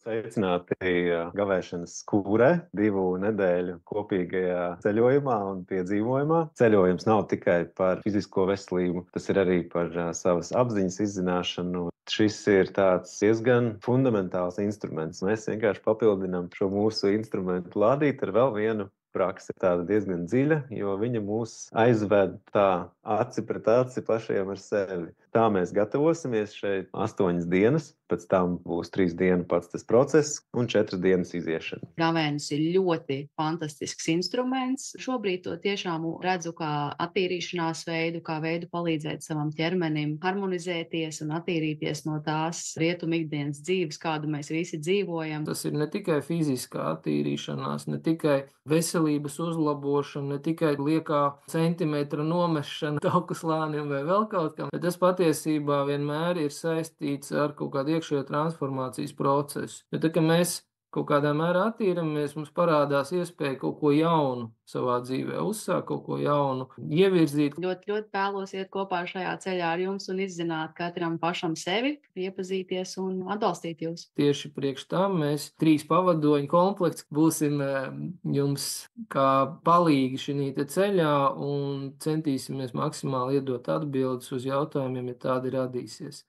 Sveicināti gavēšanas kūrē, 2 nedēļu kopīgajā ceļojumā un piedzīvojumā. Ceļojums nav tikai par fizisko veselību, tas ir arī par savas apziņas izzināšanu. Šis ir tāds diezgan fundamentāls instruments. Mēs vienkārši papildinām šo mūsu instrumentu lādīti ar vēl vienu praksi. Tāda diezgan dziļa, jo viņa mūs aizved tā aci pret aci pašiem ar sevi. Tā mēs gatavosimies šeit 8 dienas, pēc tam būs 3 dienu pats tas process un 4 dienas iziešana. Gavēnis ir ļoti fantastisks instruments. Šobrīd to tiešām redzu kā attīrīšanās veidu, kā veidu palīdzēt savam ķermenim harmonizēties un attīrīties no tās rietumu ikdienas dzīves, kādu mēs visi dzīvojam. Tas ir ne tikai fiziskā attīrīšanās, ne tikai veselības uzlabošana, ne tikai liekā centimetra nomešana kaukaslānim vai vēl kaut kam, bet tas patiesībā vienmēr ir saistīts ar kaut kādu iekšējo transformācijas procesu. Jo tā, ka mēs kaut kādā mērā attīramies, mums parādās iespēja kaut ko jaunu savā dzīvē uzsākt, kaut ko jaunu ievirzīt. Ļoti, ļoti vēlos iet kopā šajā ceļā ar jums un izzināt katram pašam sevi, iepazīties un atbalstīt jūs. Tieši priekš tam mēs 3 pavadoņu komplekts būsim jums kā palīgi šī ceļā un centīsimies maksimāli iedot atbildes uz jautājumiem, ja tādi radīsies.